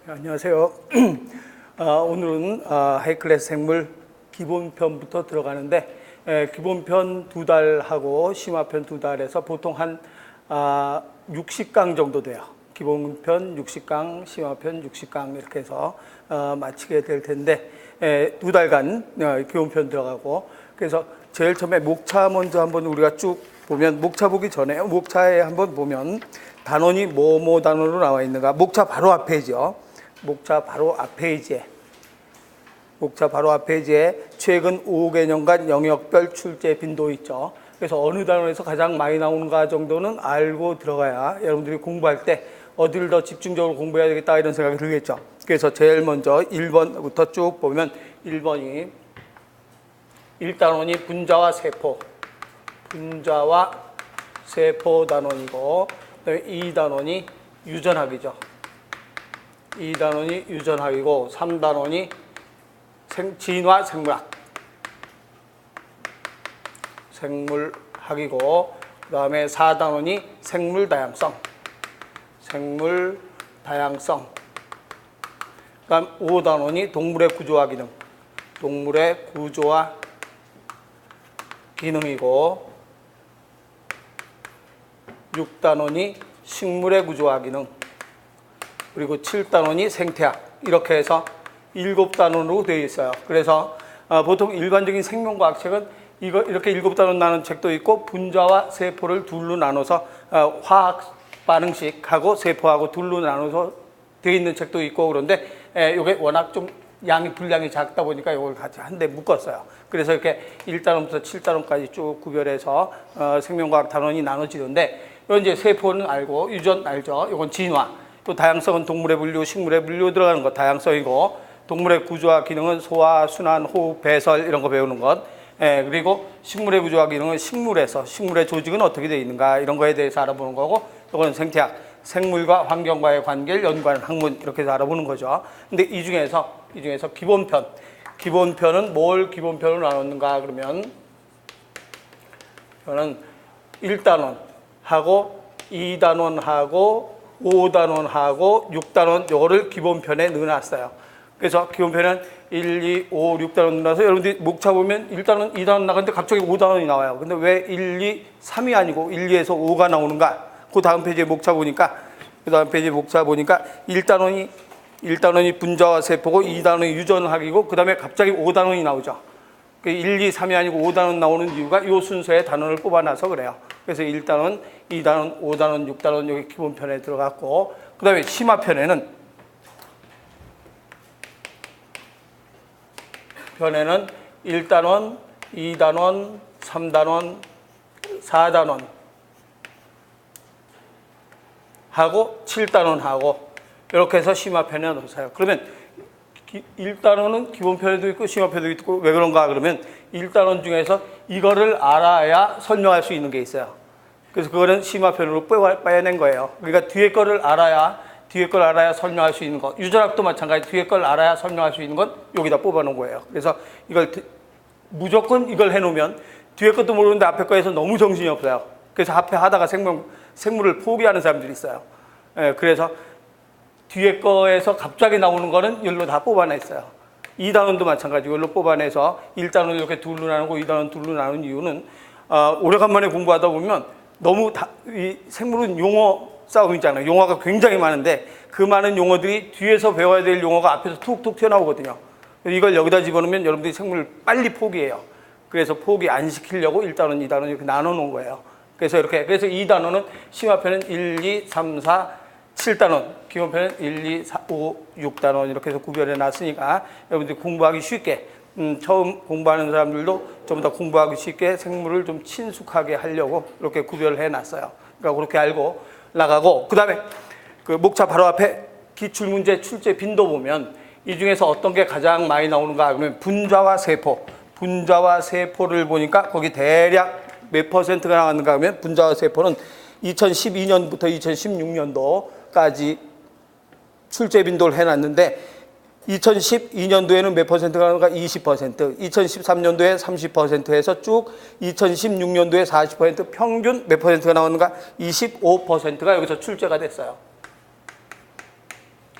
안녕하세요. 오늘은 하이클래스 생물 기본편부터 들어가는데 기본편 2달하고 심화편 2달에서 보통 한 60강 정도 돼요. 기본편 60강, 심화편 60강 이렇게 해서 마치게 될 텐데 2달간 기본편 들어가고, 그래서 제일 처음에 목차 먼저 한번 우리가 쭉 보면, 목차 보기 전에 목차에 한번 보면 단원이 뭐뭐 단원으로 나와 있는가. 목차 바로 앞페이지요. 목차 바로 앞페이지에 최근 5개년간 영역별 출제 빈도 있죠. 그래서 어느 단원에서 가장 많이 나오는가 정도는 알고 들어가야 여러분들이 공부할 때 어디를 더 집중적으로 공부해야 되겠다 이런 생각이 들겠죠. 그래서 제일 먼저 1번부터 쭉 보면 1번이 1단원이 분자와 세포 단원이고, 그다음에 2단원이 유전학이죠. 2단원이 유전학이고, 3단원이 진화 생물학이고, 그 다음에 4단원이 생물 다양성. 그 다음 5단원이 동물의 구조와 기능이고, 6단원이 식물의 구조와 기능, 그리고 7단원이 생태학, 이렇게 해서 7단원으로 되어 있어요. 그래서 보통 일반적인 생명과학 책은 이렇게 7단원 나눈 책도 있고, 분자와 세포를 둘로 나눠서 화학 반응식하고 세포하고 둘로 나눠서 되어 있는 책도 있고, 그런데 이게 워낙 좀 분량이 작다 보니까 이걸 같이 한데 묶었어요. 그래서 이렇게 1단원부터 7단원까지 쭉 구별해서 생명과학 단원이 나눠지는데, 이건 이제 세포는 알고, 유전 알죠. 이건 진화. 또 다양성은 동물의 분류, 식물의 분류 들어가는 것 다양성이고, 동물의 구조와 기능은 소화, 순환, 호흡, 배설 이런 거 배우는 것. 그리고 식물의 구조와 기능은 식물의 조직은 어떻게 되어 있는가 이런 거에 대해서 알아보는 거고, 이거는 생태학, 생물과 환경과의 관계를 연구하는 학문, 이렇게 해서 알아보는 거죠. 근데 이 중에서 기본편은 뭘 기본편으로 나눴는가 그러면, 저는 1단원하고 2단원하고 5단원하고 6단원 요거를 기본편에 넣어놨어요. 그래서 기본편은 1, 2, 5, 6단원 넣어서 여러분들이 목차 보면 1단원, 2단원 나가는데 갑자기 5단원이 나와요. 근데 왜 1, 2, 3이 아니고 1, 2에서 5가 나오는가? 그 다음 페이지에 목차 보니까 1단원이 분자와 세포고, 2단원이 유전학이고, 그 다음에 갑자기 5단원이 나오죠. 1, 2, 3이 아니고 5단원 나오는 이유가 이 순서의 단원을 뽑아놔서 그래요. 그래서 1단원, 2단원, 5단원, 6단원 여기 기본편에 들어갔고, 그 다음에 심화편에는 1단원, 2단원, 3단원, 4단원 하고 7단원 하고 이렇게 해서 심화편에 넣으세요. 그러면 1단원은 기본편에도 있고 심화편에도 있고, 왜 그런가 그러면 1단원 중에서 이거를 알아야 설명할 수 있는 게 있어요. 그래서 그거는 심화편으로 빼낸 거예요. 그러니까 뒤에 거를 알아야 설명할 수 있는 것. 유전학도 마찬가지, 뒤에 걸 알아야 설명할 수 있는 건 여기다 뽑아놓은 거예요. 그래서 이걸 무조건 이걸 해놓으면 뒤에 것도 모르는데 앞에 거에서 너무 정신이 없어요. 그래서 앞에 하다가 생물을 포기하는 사람들이 있어요. 그래서 뒤에 거에서 갑자기 나오는 거는 여기로 다 뽑아냈어요. 2단원도 마찬가지고 여기로 뽑아내서 1단원 이렇게 둘로 나누고 2단원 둘로 나눈 이유는 오래간만에 공부하다 보면 너무 이 생물은 용어 싸움 있잖아요. 용어가 굉장히 많은데 그 많은 용어들이 뒤에서 배워야 될 용어가 앞에서 툭툭 튀어나오거든요. 이걸 여기다 집어넣으면 여러분들이 생물을 빨리 포기해요. 그래서 포기 안 시키려고 1단원, 2단원 이렇게 나눠놓은 거예요. 그래서 2단원은 심화편은 1, 2, 3, 4, 7단원, 기본편은 1, 2, 4, 5, 6단원 이렇게 해서 구별해 놨으니까 여러분들이 공부하기 쉽게, 처음 공부하는 사람들도 좀 더 공부하기 쉽게 생물을 좀 친숙하게 하려고 이렇게 구별을 해 놨어요. 그러니까 그렇게 알고 나가고, 그 다음에 그 목차 바로 앞에 기출문제 출제 빈도 보면 이 중에서 어떤 게 가장 많이 나오는가 그러면 분자와 세포를 보니까 거기 대략 몇 퍼센트가 나왔는가 하면, 분자와 세포는 2012년부터 2016년도까지 출제 빈도를 해놨는데 2012년도에는 몇 퍼센트가 나오는가? 20%, 2013년도에 30%에서 쭉 2016년도에 40%, 평균 몇 퍼센트가 나오는가? 25%가 여기서 출제가 됐어요.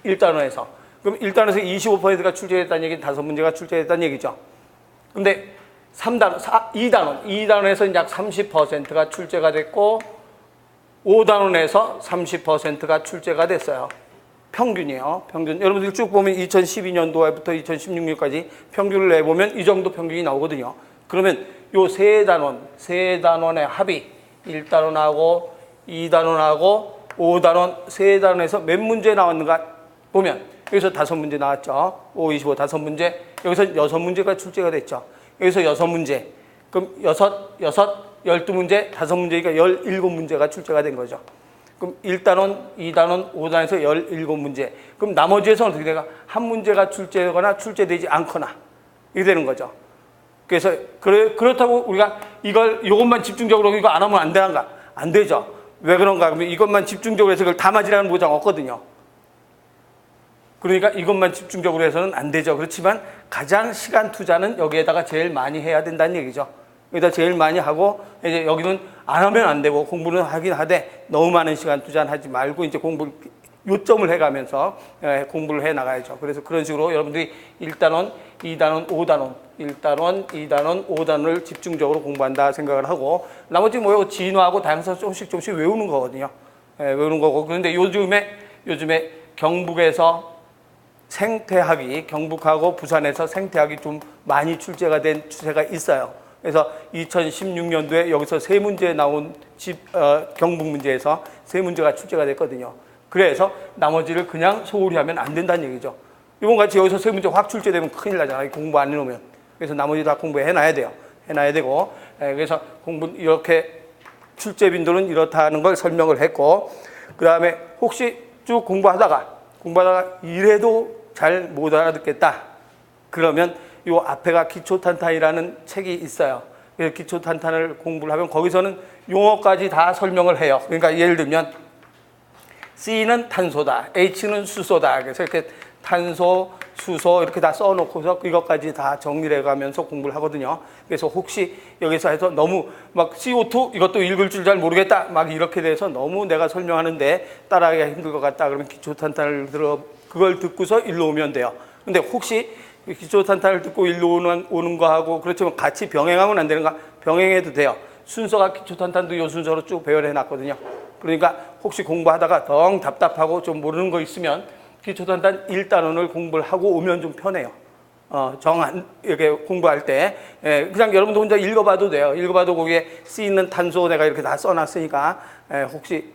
1단원에서. 그럼 1단원에서 25%가 출제됐다는 얘기는 5문제가 출제됐다는 얘기죠. 근데 2단원에서 약 30%가 출제가 됐고 5단원에서 30%가 출제가 됐어요. 평균이에요. 평균. 여러분들 쭉 보면 2012년도부터 2016년까지 평균을 내보면 이 정도 평균이 나오거든요. 그러면 요 세 단원의 합이 1단원하고 2단원하고 5단원, 세 단원에서 몇 문제 나왔는가 보면 여기서 5문제 나왔죠. 5, 25, 5문제. 여기서 6문제가 출제가 됐죠. 여기서 6문제. 그럼 12문제, 5문제니까 17문제가 출제가 된 거죠. 그럼 1단원, 2단원, 5단원에서 17문제. 그럼 나머지에서는 어떻게 돼가? 한 문제가 출제되거나 출제되지 않거나 이렇게 되는 거죠. 그래서 그렇다고 우리가 이것만 집중적으로 이거 안 하면 안 되는가? 안 되죠. 왜 그런가? 그러면 이것만 집중적으로 해서 그걸 다 맞으라는 보장 없거든요. 그러니까 이것만 집중적으로 해서는 안 되죠. 그렇지만 가장 시간 투자는 여기에다가 제일 많이 해야 된다는 얘기죠. 여기다 제일 많이 하고 이제 여기는 안 하면 안 되고 공부는 하긴 하되 너무 많은 시간 투자는 하지 말고 이제 공부를 요점을 해가면서 공부를 해 나가야죠. 그래서 그런 식으로 여러분들이 1단원, 2단원, 5단원, 1단원, 2단원, 5단원을 집중적으로 공부한다 생각을 하고 나머지 뭐 진화하고 다양성 조금씩 외우는 거거든요. 외우는 거고 그런데 요즘에 경북에서 생태학이 경북하고 부산에서 생태학이 좀 많이 출제가 된 추세가 있어요. 그래서 2016년도에 여기서 3문제 나온 경북 문제에서 3문제가 출제가 됐거든요. 그래서 나머지를 그냥 소홀히 하면 안 된다는 얘기죠. 이번 같이 여기서 3문제 확 출제되면 큰일 나잖아요. 공부 안 해놓으면. 그래서 나머지 다 공부해 놔야 돼요. 해놔야 되고 그래서 공부 이렇게 출제 빈도는 이렇다는 걸 설명을 했고 그 다음에 혹시 쭉 공부하다가 이래도 잘 못 알아듣겠다. 그러면 요 앞에가 기초탄탄이라는 책이 있어요. 그래서 기초탄탄을 공부를 하면 거기서는 용어까지 다 설명을 해요. 그러니까 예를 들면 C는 탄소다, H는 수소다. 그래서 이렇게 탄소, 수소 이렇게 다 써놓고서 이것까지 다 정리를 해가면서 공부를 하거든요. 그래서 혹시 여기서 해서 너무 막 CO2 이것도 읽을 줄 잘 모르겠다 막 이렇게 돼서 너무 내가 설명하는데 따라하기가 힘들 것 같다. 그러면 기초탄탄을 그걸 듣고서 일로 오면 돼요. 근데 혹시 기초탄탄을 듣고 일로 오는 거하고 그렇지만 같이 병행하면 안 되는가? 병행해도 돼요. 순서가 기초탄탄도 요 순서로 쭉 배열해 놨거든요. 그러니까 혹시 공부하다가 덩 답답하고 좀 모르는 거 있으면 기초탄탄 1단원을 공부를 하고 오면 좀 편해요. 이렇게 공부할 때. 그냥 여러분도 혼자 읽어봐도 돼요. 읽어봐도 거기에 C는 탄소 내가 이렇게 다 써놨으니까, 혹시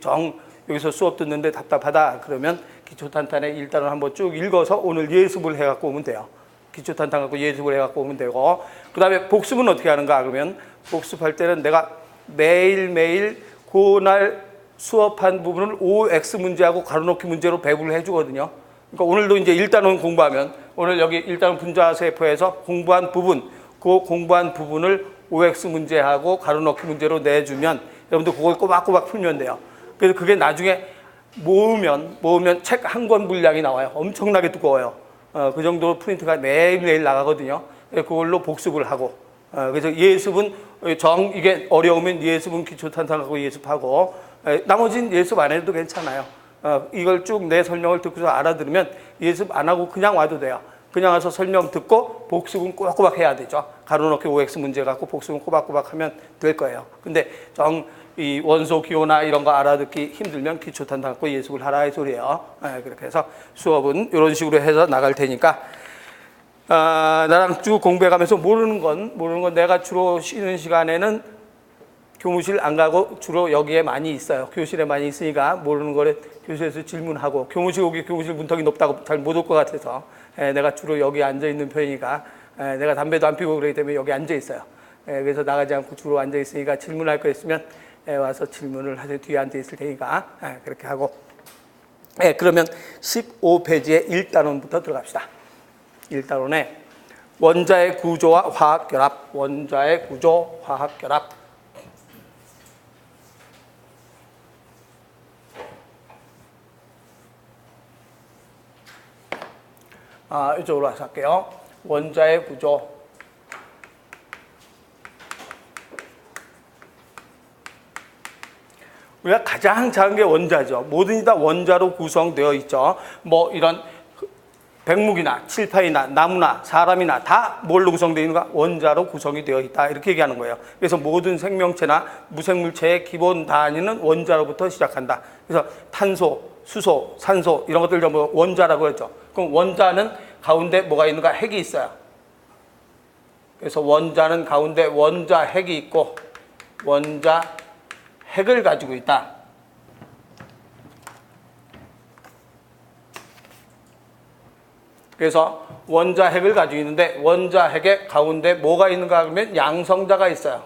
여기서 수업 듣는데 답답하다 그러면 기초탄탄의 1단원 한번 쭉 읽어서 오늘 예습을 해갖고 오면 돼요. 기초탄탄 갖고 예습을 해갖고 오면 되고, 그 다음에 복습은 어떻게 하는가 그러면 복습할 때는 내가 매일매일 그날 수업한 부분을 OX 문제하고 가로놓기 문제로 배분을 해주거든요. 그러니까 오늘도 이제 1단원 공부하면 오늘 여기 1단원 분자세포에서 공부한 부분, 그 공부한 부분을 OX 문제하고 가로놓기 문제로 내주면 여러분들 그걸 꼬박꼬박 풀면 돼요. 그래서 그게 나중에 모으면 책 한 권 분량이 나와요. 엄청나게 두꺼워요. 그 정도로 프린트가 매일매일 나가거든요. 그걸로 복습을 하고. 그래서 예습은 이게 어려우면 예습은 기초탄탄하고 예습하고 나머지는 예습 안 해도 괜찮아요. 이걸 쭉 내 설명을 듣고서 알아들으면 예습 안 하고 그냥 와도 돼요. 그냥 와서 설명 듣고 복습은 꼬박꼬박 해야 되죠. 가로놓기 OX 문제 갖고 복습은 꼬박꼬박 하면 될 거예요. 근데 이 원소 기호나 이런 거 알아듣기 힘들면 기초탄탄 갖고 예습을 하라 이 소리예요. 그렇게 해서 수업은 이런 식으로 해서 나갈 테니까 나랑 쭉 공부해가면서 모르는 건 내가 주로 쉬는 시간에는 교무실 안 가고 주로 여기에 많이 있어요. 교실에 많이 있으니까 모르는 거를 교실에서 질문하고 교무실 문턱이 높다고 잘 못 올 것 같아서 내가 주로 여기 앉아 있는 편이니까 내가 담배도 안 피우고 그러기 때문에 여기 앉아 있어요. 그래서 나가지 않고 주로 앉아 있으니까 질문할 거 있으면 와서 질문을 하세요. 뒤에 앉아 있을 테니까 그렇게 하고 그러면 15페이지에 1단원부터 들어갑시다. 1단원에 원자의 구조와 화학결합, 원자의 구조, 화학결합. 이쪽으로 와서 할게요. 원자의 구조. 우리가 가장 작은 게 원자죠. 뭐든지 다 원자로 구성되어 있죠. 뭐 이런 백목이나 칠판이나 나무나 사람이나 다 뭘로 구성되어 있는가? 원자로 구성이 되어 있다. 이렇게 얘기하는 거예요. 그래서 모든 생명체나 무생물체의 기본 단위는 원자로부터 시작한다. 그래서 탄소, 수소, 산소 이런 것들 전부 원자라고 했죠. 그럼 원자는 가운데 뭐가 있는가? 핵이 있어요. 그래서 원자는 가운데 원자 핵이 있고 원자 핵을 가지고 있다. 그래서 원자 핵을 가지고 있는데 원자 핵의 가운데 뭐가 있는가 하면 양성자가 있어요.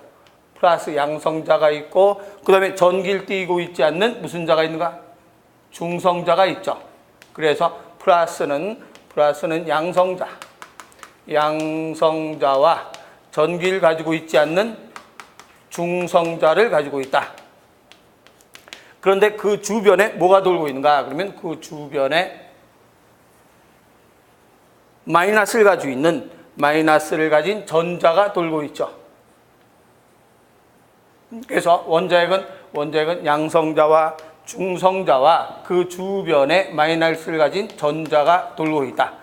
플러스 양성자가 있고 그 다음에 전기를 띠고 있지 않는 무슨 자가 있는가? 중성자가 있죠. 그래서 플러스는 양성자. 양성자와 전기를 가지고 있지 않는 중성자를 가지고 있다. 그런데 그 주변에 뭐가 돌고 있는가? 그러면 그 주변에 마이너스를 가지고 있는 마이너스를 가진 전자가 돌고 있죠. 그래서 원자핵은 양성자와 중성자와 그 주변에 마이너스를 가진 전자가 돌고 있다.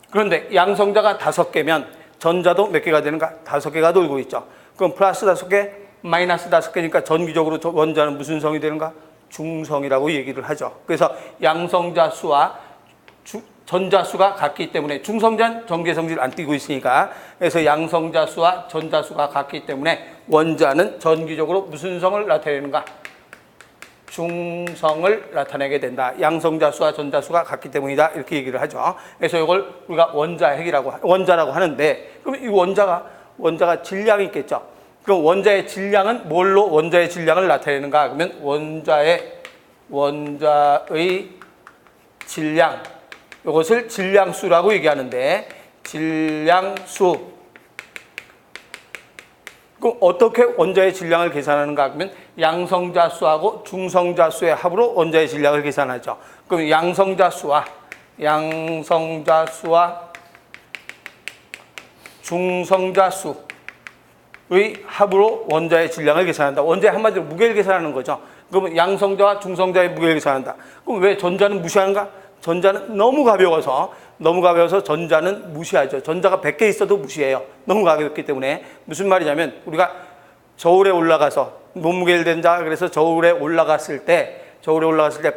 그런데 양성자가 5개면 전자도 몇 개가 되는가? 5개가 돌고 있죠. 그럼 플러스 5개, 마이너스 5개니까 전기적으로 원자는 무슨 성이 되는가? 중성이라고 얘기를 하죠. 그래서 양성자 수와 전자 수가 같기 때문에 중성자는 전기의 성질을 안 띠고 있으니까 그래서 양성자 수와 전자 수가 같기 때문에 원자는 전기적으로 무슨 성을 나타내는가? 중성을 나타내게 된다. 양성자 수와 전자 수가 같기 때문이다. 이렇게 얘기를 하죠. 그래서 이걸 우리가 원자라고 하는데 그럼 이 원자가 질량이 있겠죠. 그럼 원자의 질량은 뭘로 원자의 질량을 나타내는가? 그러면 원자의 질량 이것을 질량수라고 얘기하는데 질량수. 그럼 어떻게 원자의 질량을 계산하는가? 그러면 양성자 수하고 중성자 수의 합으로 원자의 질량을 계산하죠. 그럼 양성자 수와 중성자 수의 합으로 원자의 질량을 계산한다. 원자의 한마디로 무게를 계산하는 거죠. 그러면 양성자와 중성자의 무게를 계산한다. 그럼 왜 전자는 무시하는가? 전자는 너무 가벼워서 전자는 무시하죠. 전자가 100개 있어도 무시해요. 너무 가볍기 때문에. 무슨 말이냐면 우리가 저울에 올라가서 몸무게를 댄다 그래서 저울에 올라갔을 때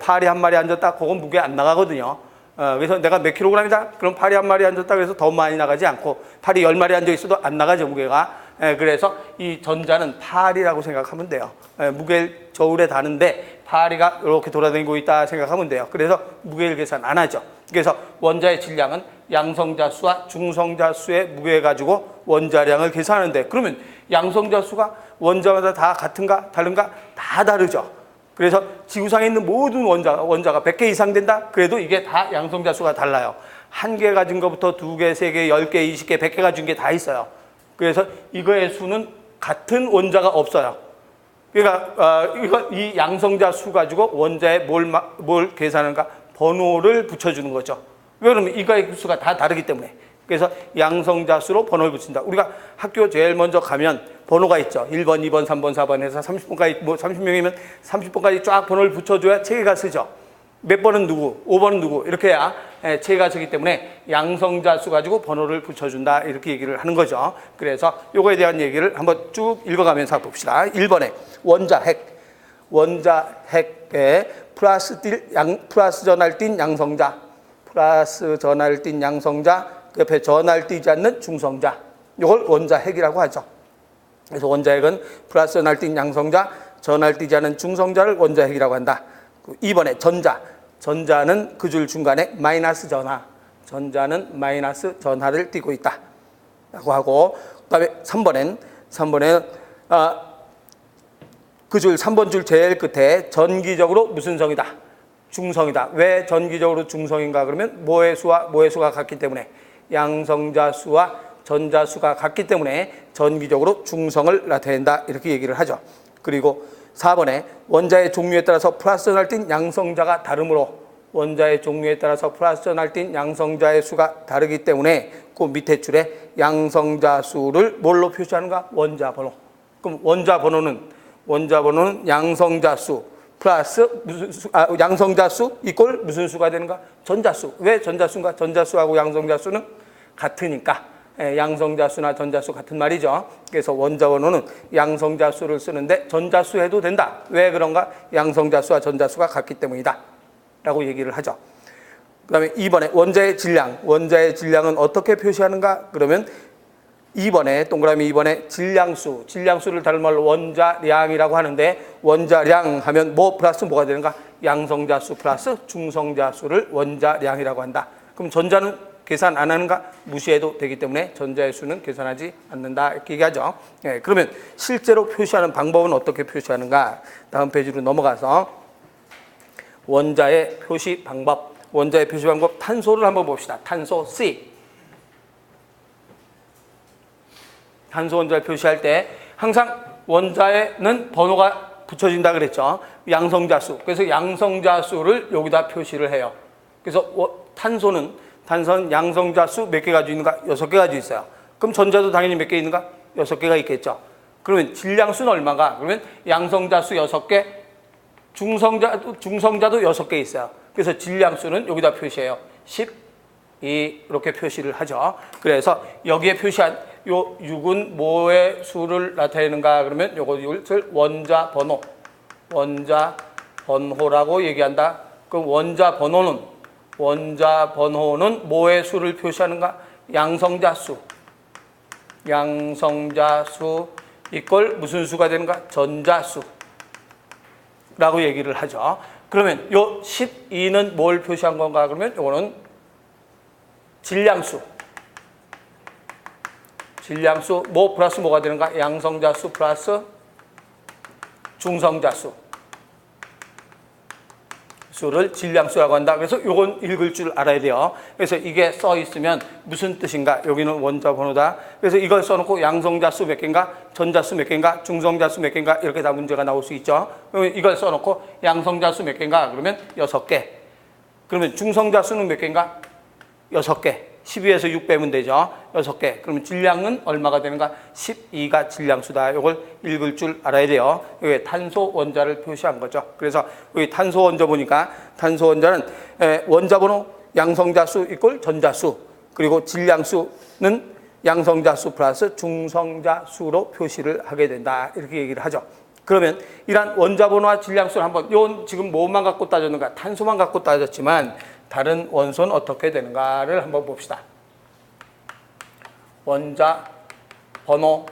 파리 한 마리 앉았다 그건 무게 안 나가거든요. 그래서 내가 몇 킬로그램이다? 그럼 파리 한 마리 앉았다 그래서 더 많이 나가지 않고 파리 10마리 앉아 있어도 안 나가죠, 무게가. 그래서 이 전자는 파리라고 생각하면 돼요. 무게를 저울에 다는데 파리가 이렇게 돌아다니고 있다 생각하면 돼요. 그래서 무게를 계산 안 하죠. 그래서 원자의 질량은 양성자 수와 중성자 수의 무게 가지고 원자량을 계산하는데 그러면 양성자 수가 원자마다 다 같은가 다른가? 다 다르죠. 그래서 지구상에 있는 모든 원자가 100개 이상 된다? 그래도 이게 다 양성자 수가 달라요. 1개 가진 것부터 2개, 3개, 10개, 20개, 100개 가진 게 다 있어요. 그래서 이거의 수는 같은 원자가 없어요. 그러니까 이 양성자 수 가지고 원자에 뭘 계산하는가? 번호를 붙여주는 거죠. 왜 그러면 이거의 수가 다 다르기 때문에. 그래서 양성자 수로 번호를 붙인다. 우리가 학교 제일 먼저 가면 번호가 있죠. 1번, 2번, 3번, 4번 해서 30번까지 30명이면 30번까지 쫙 번호를 붙여줘야 체계가 쓰죠. 몇 번은 누구, 5번은 누구 이렇게 해야 체계가 쓰기 때문에 양성자 수 가지고 번호를 붙여준다 이렇게 얘기를 하는 거죠. 그래서 요거에 대한 얘기를 한번 쭉 읽어가면서 봅시다. 1번에 원자핵에 플러스 전하를 띤 양성자, 플러스 전하를 띤 양성자, 그 옆에 전하를 띠지 않는 중성자, 이걸 원자핵이라고 하죠. 그래서 원자핵은 플러스 전하를 띤 양성자, 전하를 띠지 않는 중성자를 원자핵이라고 한다. 2번에 전자는 그 줄 중간에 마이너스 전하, 전자는 마이너스 전하를 띠고 있다 라고 하고, 그 다음에 3번엔 그 줄 3번 줄 제일 끝에 전기적으로 무슨 성이다? 중성이다. 왜 전기적으로 중성인가? 그러면 뭐의 수가 같기 때문에, 양성자 수와 전자 수가 같기 때문에 전기적으로 중성을 나타낸다 이렇게 얘기를 하죠. 그리고 4번에 원자의 종류에 따라서 플러스 전하를 띤 양성자가 다르므로, 원자의 종류에 따라서 플러스 전하를 띤 양성자의 수가 다르기 때문에 그 밑에 줄에 양성자 수를 뭘로 표시하는가? 원자 번호. 그럼 원자 번호는 원자 번호는 양성자수 플러스 양성자수 이꼴 무슨 수가 되는가? 전자수. 왜 전자수인가? 전자수하고 양성자수는 같으니까. 양성자수나 전자수 같은 말이죠. 그래서 원자 번호는 양성자수를 쓰는데 전자수 해도 된다. 왜 그런가? 양성자수와 전자수가 같기 때문이다 라고 얘기를 하죠. 그 다음에 2번에 원자의 질량. 원자의 질량은 어떻게 표시하는가? 그러면 2번에 동그라미 2번에 질량수. 질량수를 다른 말로 원자량이라고 하는데 원자량 하면 뭐 플러스 뭐가 되는가? 양성자수 플러스 중성자수를 원자량이라고 한다. 그럼 전자는 계산 안 하는가? 무시해도 되기 때문에 전자의 수는 계산하지 않는다 이렇게 얘기하죠. 그러면 실제로 표시하는 방법은 어떻게 표시하는가? 다음 페이지로 넘어가서 원자의 표시 방법. 원자의 표시 방법 탄소를 한번 봅시다. 탄소 C. 탄소 원자를 표시할 때 항상 원자에는 번호가 붙여진다 그랬죠. 양성자수. 그래서 양성자수를 여기다 표시를 해요. 그래서 탄소는 양성자수 몇 개 가지고 있는가? 6개 가지고 있어요. 그럼 전자도 당연히 몇 개 있는가? 6개가 있겠죠. 그러면 질량수는 얼마가? 그러면 양성자수 6개, 중성자도 6개 있어요. 그래서 질량수는 여기다 표시해요. 12 이렇게 표시를 하죠. 그래서 여기에 표시한 요 6은 뭐의 수를 나타내는가? 그러면 요것을 원자 번호라고 얘기한다. 그럼 원자 번호는 뭐의 수를 표시하는가? 양성자수 이걸 무슨 수가 되는가? 전자수라고 얘기를 하죠. 그러면 요 12는 뭘 표시한 건가? 그러면 요거는 질량수 뭐 플러스 뭐가 되는가? 양성자수 플러스 중성자수 수를 질량수라고 한다. 그래서 이건 읽을 줄 알아야 돼요. 그래서 이게 써 있으면 무슨 뜻인가? 여기는 원자 번호다. 그래서 이걸 써놓고 양성자수 몇 개인가? 전자수 몇 개인가? 중성자수 몇 개인가? 이렇게 다 문제가 나올 수 있죠. 그러면 이걸 써놓고 양성자수 몇 개인가? 그러면 6개. 그러면 중성자수는 몇 개인가? 6개. 12에서 6 빼면 되죠. 6개. 그러면 질량은 얼마가 되는가? 12가 질량수다. 이걸 읽을 줄 알아야 돼요. 여기 탄소 원자를 표시한 거죠. 그래서 여기 탄소 원자 보니까 탄소 원자는 원자 번호 양성자수 이꼴 전자수, 그리고 질량수는 양성자수 플러스 중성자수로 표시를 하게 된다. 이렇게 얘기를 하죠. 그러면 이러한 원자 번호와 질량수를 한번, 이건 지금 뭐만 갖고 따졌는가? 탄소만 갖고 따졌지만 다른 원소는 어떻게 되는가를 한번 봅시다. 원자 번호와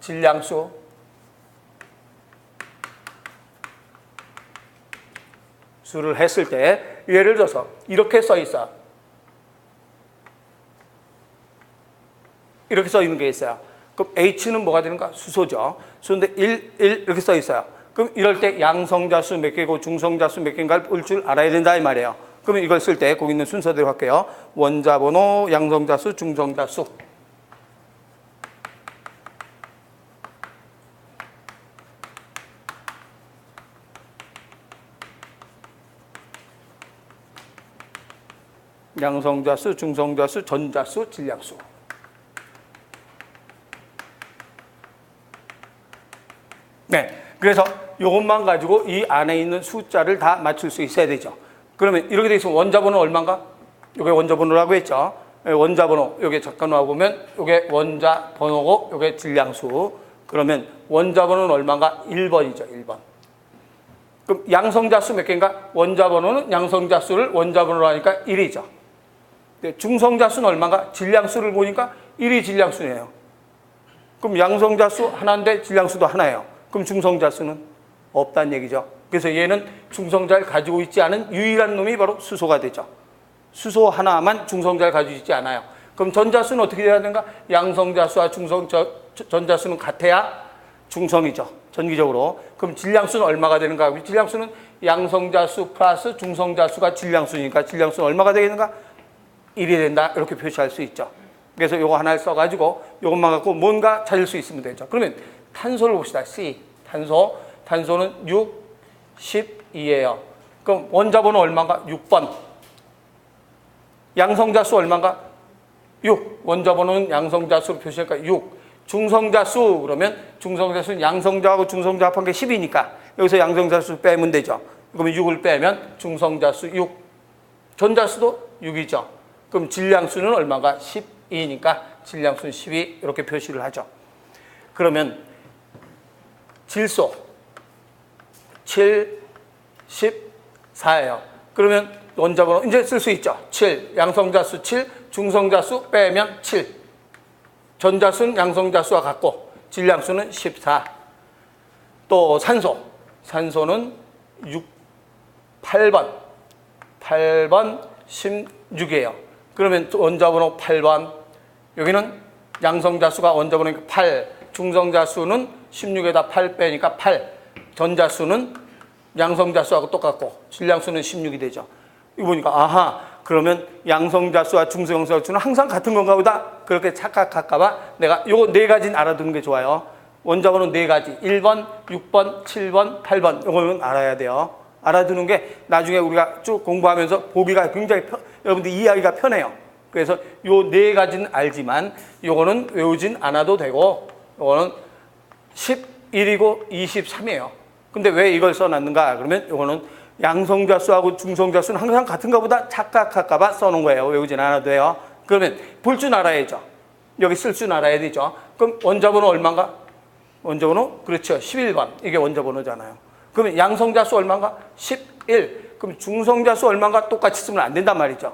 질량수 수를 했을 때 예를 들어서 이렇게 써 있어요. 이렇게 써 있는 게 있어요. 그럼 H는 뭐가 되는가? 수소죠. 수소인데 1 이렇게 써 있어요. 그럼 이럴 때 양성자수 몇 개고 중성자수 몇 개인가를 볼 줄 알아야 된다 이 말이에요. 그러면 이걸 쓸 때 거기 있는 순서대로 할게요. 원자 번호, 양성자수, 중성자수. 양성자수, 중성자수, 전자수, 질량수. 네. 그래서 이것만 가지고 이 안에 있는 숫자를 다 맞출 수 있어야 되죠. 그러면 이렇게 돼 있으면 원자 번호 얼마인가? 이게 원자 번호라고 했죠. 원자 번호, 여기 잠깐 와보면 이게 원자 번호고 이게 질량수. 그러면 원자 번호는 얼마인가? 1번이죠. 1번. 그럼 양성자수 몇 개인가? 원자 번호는 양성자수를 원자 번호로 하니까 1이죠. 중성자수는 얼마인가? 질량수를 보니까 1이 질량수네요. 그럼 양성자수 하나인데 질량수도 하나예요. 그럼 중성자수는 없다는 얘기죠. 그래서 얘는 중성자를 가지고 있지 않은 유일한 놈이 바로 수소가 되죠. 수소 하나만 중성자를 가지고 있지 않아요. 그럼 전자수는 어떻게 돼야 되는가? 양성자수와 전자수는 같아야 중성이죠. 전기적으로. 그럼 질량수는 얼마가 되는가? 질량수는 양성자수 플러스 중성자수가 질량수니까 질량수는 얼마가 되겠는가? 1이 된다. 이렇게 표시할 수 있죠. 그래서 요거 하나를 써가지고 요것만 갖고 뭔가 찾을 수 있으면 되죠. 그러면 탄소를 봅시다. C. 탄소는 6, 12예요. 그럼 원자 번호 얼마인가? 6번. 양성자수 얼마인가? 6. 원자 번호는 양성자수로 표시하니까 6. 중성자수 그러면 중성자수는 양성자하고 중성자 합한 게 10이니까 여기서 양성자수 빼면 되죠. 그러면 6을 빼면 중성자수 6. 전자수도 6이죠. 그럼 질량수는 얼마가? 12니까 질량수는 12 이렇게 표시를 하죠. 그러면 질소 7, 14예요. 그러면 원자번호 이제 쓸 수 있죠. 7, 양성자수 7, 중성자수 빼면 7. 전자수는 양성자수와 같고 질량수는 14. 또 산소, 산소는 8번 16이에요. 그러면 원자번호 8번, 여기는 양성자수가 원자번호니까 8, 중성자수는 16에다 8 빼니까 8, 전자수는 양성자수하고 똑같고 질량수는 16이 되죠. 이거 보니까 아하, 그러면 양성자수와 중성자수는 항상 같은 건가 보다 그렇게 착각할까 봐 내가 요거 네 가지는 알아두는 게 좋아요. 원자번호 네 가지 1번, 6번, 7번, 8번 요거는 알아야 돼요. 알아두는 게 나중에 우리가 쭉 공부하면서 보기가 굉장히 여러분들 이해하기가 편해요. 그래서 요 네 가지는 알지만 요거는 외우진 않아도 되고 요거는 11이고 23이에요. 근데 왜 이걸 써놨는가? 그러면 요거는 양성자수하고 중성자수는 항상 같은가 보다 착각할까 봐 써놓은 거예요. 외우진 않아도 돼요. 그러면 볼 줄 알아야죠. 여기 쓸 줄 알아야 되죠. 그럼 원자번호 얼마인가? 원자번호 그렇죠. 11번. 이게 원자번호잖아요. 그러면 양성자수 얼마인가? 11. 그럼 중성자수 얼마인가? 똑같이 쓰면 안 된단 말이죠.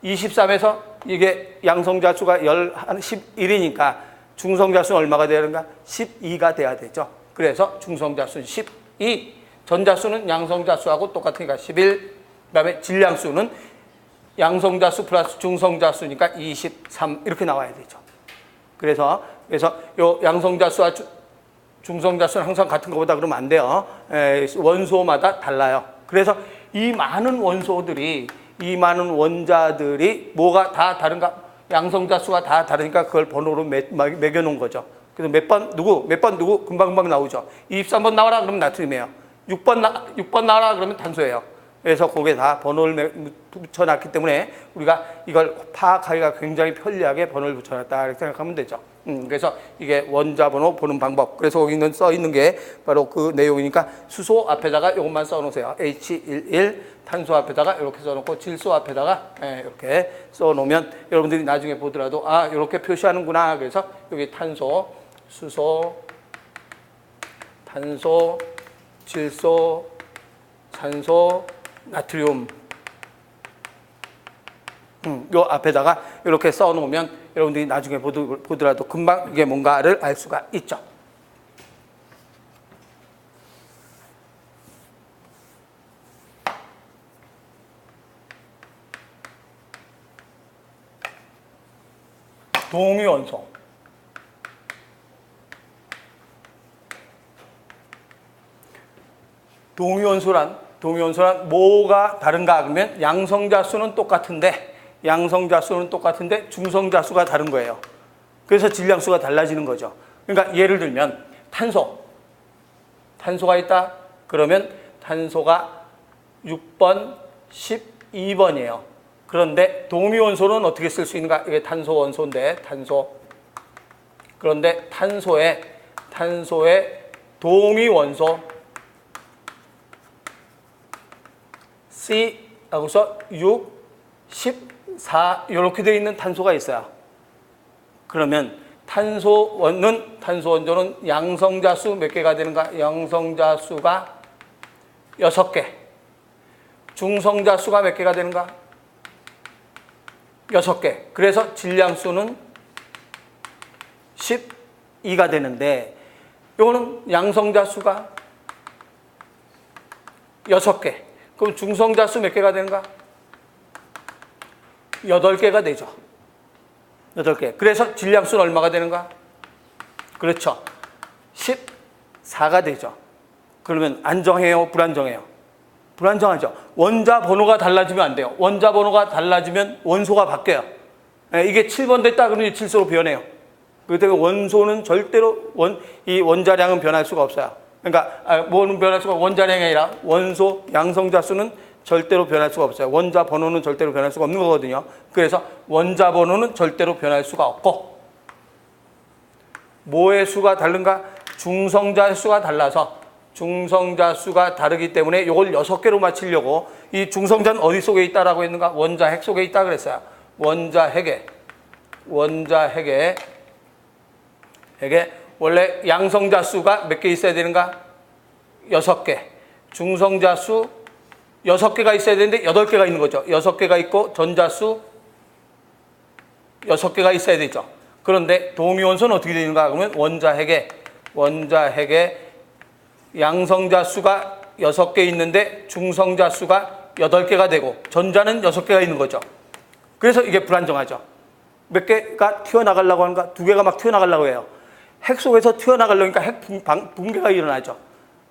23에서 이게 양성자수가 11이니까 중성자수는 얼마가 되는가? 12가 돼야 되죠. 그래서 중성자수는 12. 전자수는 양성자수하고 똑같으니까 11. 그 다음에 질량수는 양성자수 플러스 중성자수니까 23 이렇게 나와야 되죠. 그래서 요 양성자수와 중성자수는 항상 같은 것보다 그러면 안 돼요. 원소마다 달라요. 그래서 이 많은 원소들이, 이 많은 원자들이 뭐가 다 다른가? 양성자수가 다 다르니까 그걸 번호로 매겨놓은 거죠. 그래서 몇 번 누구 금방 나오죠. 23번 나와라 그러면 나트륨이에요. 6번 나와라 그러면 탄소예요. 그래서 거기에 다 번호를 붙여놨기 때문에 우리가 이걸 파악하기가 굉장히 편리하게 번호를 붙여놨다 이렇게 생각하면 되죠. 그래서 이게 원자번호 보는 방법. 그래서 거기 써 있는 게 바로 그 내용이니까 수소 앞에다가 이것만 써놓으세요. H11 탄소 앞에다가 이렇게 써놓고 질소 앞에다가 이렇게 써놓으면 여러분들이 나중에 보더라도 아 이렇게 표시하는구나. 그래서 여기 탄소, 수소, 탄소, 질소, 산소, 나트륨 요 앞에다가 이렇게 써놓으면 여러분들이 나중에 보더라도 금방 이게 뭔가를 알 수가 있죠. 동위원소. 동위원소란 뭐가 다른가 그러면 양성자수는 똑같은데 중성자수가 다른 거예요. 그래서 질량수가 달라지는 거죠. 그러니까 예를 들면 탄소가 있다. 그러면 탄소가 6번, 12번이에요. 그런데 동위원소는 어떻게 쓸 수 있는가? 이게 탄소 원소인데 탄소. 그런데 탄소의 동위원소 C하고서 6, 14 이렇게 되어 있는 탄소가 있어요. 그러면 탄소 원소는 양성자수 몇 개가 되는가? 양성자수가 6개. 중성자수가 몇 개가 되는가? 6개. 그래서 질량수는 12가 되는데 이거는 양성자수가 6개. 그럼 중성자수 몇 개가 되는가? 8개가 되죠. 8개. 그래서 질량수는 얼마가 되는가? 그렇죠. 14가 되죠. 그러면 안정해요? 불안정해요? 불안정하죠. 원자 번호가 달라지면 안 돼요. 원자 번호가 달라지면 원소가 바뀌어요. 이게 7번 됐다 그러면 질소로 변해요. 그렇기 때문에 원소는 절대로 이 원자량은 변할 수가 없어요. 그러니까 뭐는 변할 수가 원자량이 아니라 원소 양성자수는 절대로 변할 수가 없어요. 원자 번호는 절대로 변할 수가 없는 거거든요. 그래서 원자 번호는 절대로 변할 수가 없고 뭐의 수가 다른가? 중성자 수가 달라서 중성자 수가 다르기 때문에 이걸 6개로 맞추려고 이 중성자는 어디 속에 있다라고 했는가? 원자핵 속에 있다 그랬어요. 원자핵에 원래 양성자 수가 몇 개 있어야 되는가? 6개. 중성자 수 6개가 있어야 되는데 8개가 있는 거죠. 6개가 있고 전자수 6개가 있어야 되죠. 그런데 도미원소는 어떻게 되는가? 그러면 원자핵에 양성자 수가 6개 있는데 중성자 수가 8개가 되고 전자는 6개가 있는 거죠. 그래서 이게 불안정하죠. 몇 개가 튀어나가려고 하는가? 2개가 막 튀어나가려고 해요. 핵 속에서 튀어나가려니까 핵 붕괴가 일어나죠.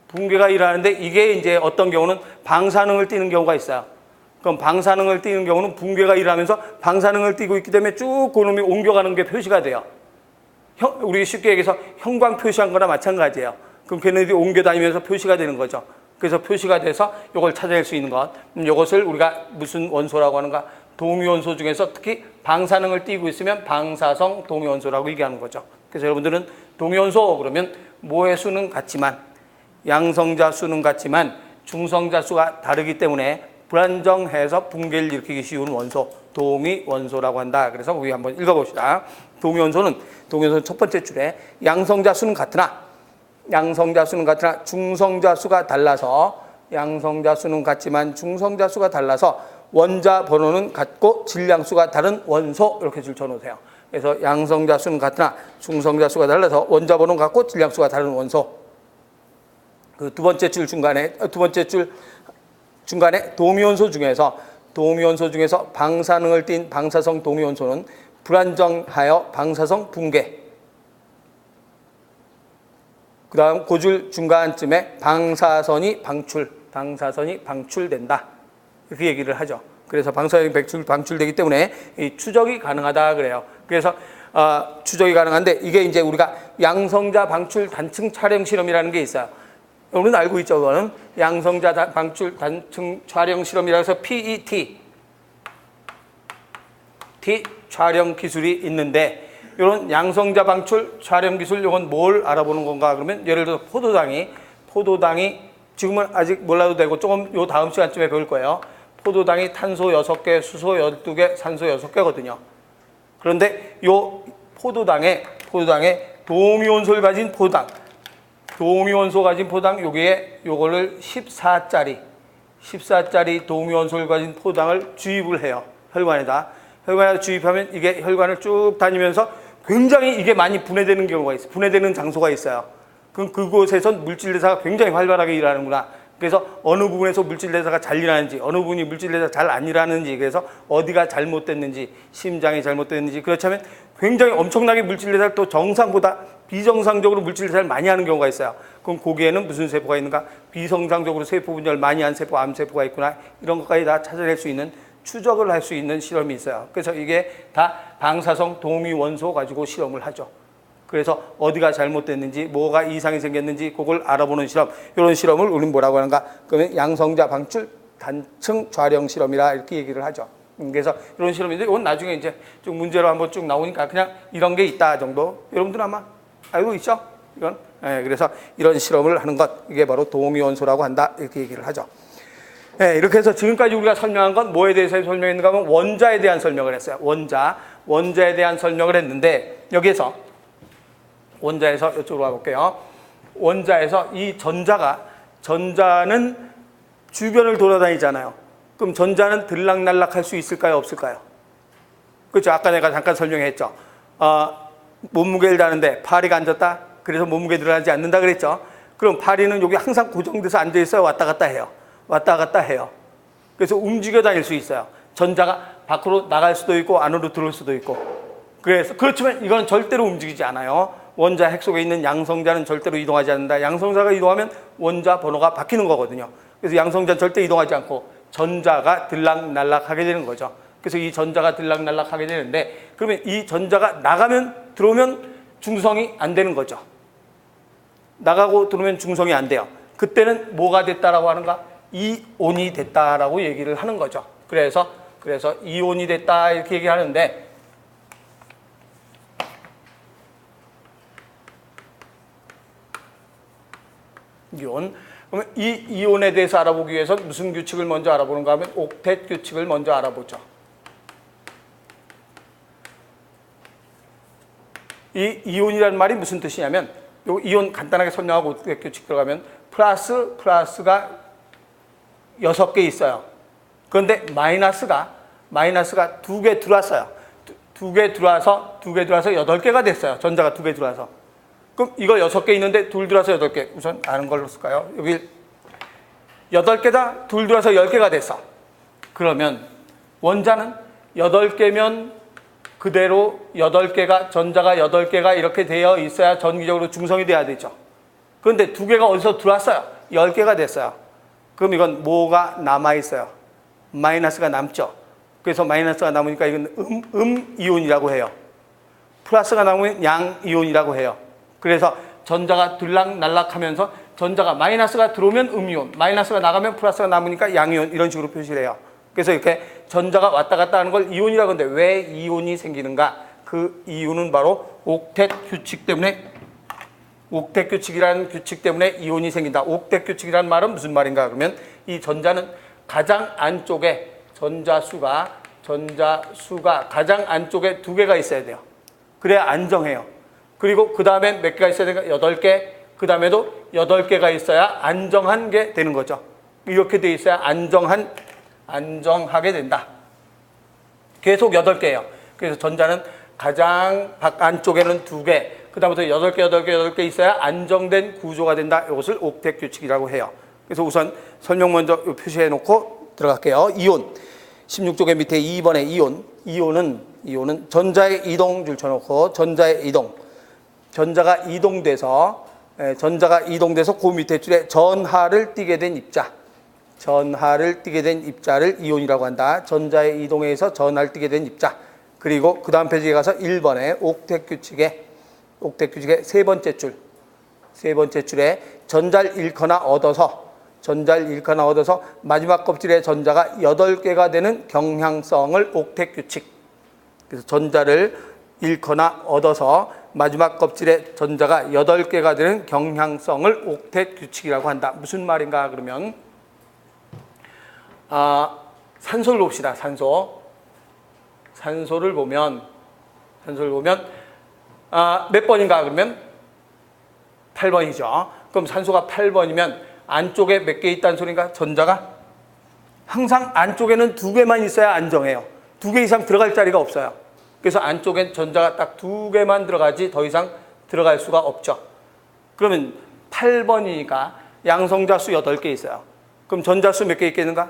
붕괴가 일어나는데 이게 이제 어떤 경우는 방사능을 띠는 경우가 있어요. 그럼 방사능을 띠는 경우는 붕괴가 일어나면서 방사능을 띠고 있기 때문에 쭉 그놈이 옮겨가는 게 표시가 돼요. 우리 쉽게 얘기해서 형광 표시한 거나 마찬가지예요. 그럼 걔네들이 옮겨다니면서 표시가 되는 거죠. 그래서 표시가 돼서 이걸 찾아낼 수 있는 것. 이것을 우리가 무슨 원소라고 하는가? 동위원소 중에서 특히 방사능을 띠고 있으면 방사성 동위원소라고 얘기하는 거죠. 그래서 여러분들은 동위원소 그러면 뭐의 수는 같지만 양성자 수는 같지만 중성자 수가 다르기 때문에 불안정해서 붕괴를 일으키기 쉬운 원소, 동위원소라고 한다. 그래서 우리 한번 읽어봅시다. 동위원소는 첫 번째 줄에 양성자 수는 같으나 중성자 수가 달라서 양성자 수는 같지만 중성자 수가 달라서 원자 번호는 같고 질량수가 다른 원소 이렇게 줄 쳐놓으세요. 그래서 양성자 수는 같으나 중성자 수가 달라서 원자 번호는 같고 질량수가 다른 원소. 그 두 번째 줄 중간에 도미원소 중에서 방사능을 띤 방사성 도미원소는 불안정하여 방사성 붕괴. 그 다음 그 줄 중간쯤에 방사선이 방출된다. 이렇게 얘기를 하죠. 그래서 방사선이 방출되기 때문에 이 추적이 가능하다 그래요. 그래서 추적이 가능한데 이게 이제 우리가 양성자 방출 단층 촬영 실험이라는 게 있어요. 여러분 알고 있죠? 그거는 양성자 방출 단층 촬영 실험이라고 해서 PET 촬영 기술이 있는데 이런 양성자 방출 촬영 기술 이건 뭘 알아보는 건가? 그러면 예를 들어서 포도당이 지금은 아직 몰라도 되고 조금 요 다음 시간쯤에 배울 거예요. 포도당이 탄소 6개, 수소 12개, 산소 6개거든요. 그런데 요 포도당에 도미원소를 가진 포도당 요거를 14짜리 도미원소를 가진 포도당을 주입을 해요. 혈관에다 주입하면 이게 혈관을 쭉 다니면서 굉장히 이게 많이 분해되는 경우가 있어요. 분해되는 장소가 있어요. 그럼 그곳에선 물질대사가 굉장히 활발하게 일하는구나. 그래서 어느 부분에서 물질대사가 잘 일하는지, 어느 부분이 물질대사가 잘 안 일하는지, 그래서 어디가 잘못됐는지, 심장이 잘못됐는지, 그렇다면 굉장히 엄청나게 물질대사를 또 정상보다 비정상적으로 물질대사를 많이 하는 경우가 있어요. 그럼 거기에는 무슨 세포가 있는가? 비정상적으로 세포 분열을 많이 한 세포, 암세포가 있구나. 이런 것까지 다 찾아낼 수 있는 추적을 할 수 있는 실험이 있어요. 그래서 이게 다 방사성 동위원소 가지고 실험을 하죠. 그래서 어디가 잘못됐는지, 뭐가 이상이 생겼는지 그걸 알아보는 실험. 이런 실험을 우리는 뭐라고 하는가? 그러면 양성자 방출 단층 촬영 실험이라 이렇게 얘기를 하죠. 그래서 이런 실험인데 이건 나중에 이제 좀 문제로 한번 쭉 나오니까 그냥 이런 게 있다 정도. 여러분들 아마 알고 있죠? 이건. 네, 그래서 이런 실험을 하는 것, 이게 바로 동위원소라고 한다. 이렇게 얘기를 하죠. 네, 이렇게 해서 지금까지 우리가 설명한 건 뭐에 대해서 설명했는가 하면 원자에 대한 설명을 했어요. 원자에 대한 설명을 했는데 여기에서 원자에서 이쪽으로 가볼게요. 원자에서 이 전자는 주변을 돌아다니잖아요. 그럼 전자는 들락날락 할 수 있을까요? 없을까요? 그렇죠. 아까 내가 잠깐 설명했죠. 몸무게를 다는데 파리가 앉았다. 그래서 몸무게 늘어나지 않는다 그랬죠. 그럼 파리는 여기 항상 고정돼서 앉아있어요? 왔다 갔다 해요. 그래서 움직여 다닐 수 있어요. 전자가 밖으로 나갈 수도 있고 안으로 들어올 수도 있고. 그렇지만 이건 절대로 움직이지 않아요. 원자 핵 속에 있는 양성자는 절대로 이동하지 않는다. 양성자가 이동하면 원자 번호가 바뀌는 거거든요. 그래서 양성자는 절대 이동하지 않고 전자가 들락날락하게 되는 거죠. 그래서 이 전자가 들락날락하게 되는데 그러면 이 전자가 들어오면 중성이 안 되는 거죠. 나가고 들어오면 중성이 안 돼요. 그때는 뭐가 됐다라고 하는가? 이온이 됐다라고 얘기를 하는 거죠. 그래서 이온이 됐다 이렇게 얘기하는데 이온. 그러면 이 이온에 대해서 알아보기 위해서 무슨 규칙을 먼저 알아보는가 하면 옥텟 규칙을 먼저 알아보죠. 이 이온이라는 말이 무슨 뜻이냐면 요 이온 간단하게 설명하고 옥텟 규칙 들어가면 플러스가 6개 있어요. 그런데 마이너스가 2개 들어왔어요. 2개 들어와서 8개가 됐어요. 전자가 2개 들어와서. 그럼 이거 6개 있는데 둘 들어와서 8개. 우선 아는 걸로 쓸까요? 여기 8개다. 둘 들어와서 10개가 됐어. 그러면 원자는 8개면 그대로 8개가, 전자가 8개가 이렇게 되어 있어야 전기적으로 중성이 돼야 되죠. 그런데 2개가 어디서 들어왔어요? 10개가 됐어요. 그럼 이건 뭐가 남아있어요? 마이너스가 남죠. 그래서 마이너스가 남으니까 이건 이온이라고 해요. 플러스가 남으면 양이온이라고 해요. 그래서 전자가 들락날락 하면서 전자가 마이너스가 들어오면 음이온, 마이너스가 나가면 플러스가 남으니까 양이온, 이런 식으로 표시를 해요. 그래서 이렇게 전자가 왔다 갔다 하는 걸 이온이라고 하는데 왜 이온이 생기는가? 그 이유는 바로 옥텟 규칙이라는 규칙 때문에 이온이 생긴다. 옥텟 규칙이라는 말은 무슨 말인가? 그러면 이 전자는 가장 안쪽에 전자수가 가장 안쪽에 2개가 있어야 돼요. 그래야 안정해요. 그리고 그 다음에 몇 개가 있어야 되는가? 8개. 그 다음에도 8개가 있어야 안정한 게 되는 거죠. 이렇게 돼 있어야 안정하게 된다. 계속 8개예요. 그래서 전자는 가장 안쪽에는 2개, 그 다음부터 8개 있어야 안정된 구조가 된다. 이것을 옥텟 규칙이라고 해요. 그래서 우선 설명 먼저 표시해 놓고 들어갈게요. 이온. 16쪽의 밑에 2번에 이온은 전자의 이동 줄 쳐놓고 전자의 이동. 전자가 이동돼서 그 밑에 줄에 전하를 띠게 된 입자를 이온이라고 한다. 전자의 이동에 의해서 전하를 띠게 된 입자. 그리고 그 다음 페이지에 가서 1번에 옥텟 규칙의 세 번째 줄에 전자를 잃거나 얻어서 마지막 껍질에 전자가 8개가 되는 경향성을 옥텟 규칙. 그래서 전자를 잃거나 얻어서 마지막 껍질에 전자가 8개가 되는 경향성을 옥텟 규칙이라고 한다. 무슨 말인가 그러면 산소를 봅시다. 산소를 보면 몇 번인가 그러면 8번이죠. 그럼 산소가 8번이면 안쪽에 몇 개 있다는 소린가? 전자가 항상 안쪽에는 2개만 있어야 안정해요. 2개 이상 들어갈 자리가 없어요. 그래서 안쪽엔 전자가 딱 2개만 들어가지 더 이상 들어갈 수가 없죠. 그러면 8번이니까 양성자 수 8개 있어요. 그럼 전자수 몇 개 있겠는가?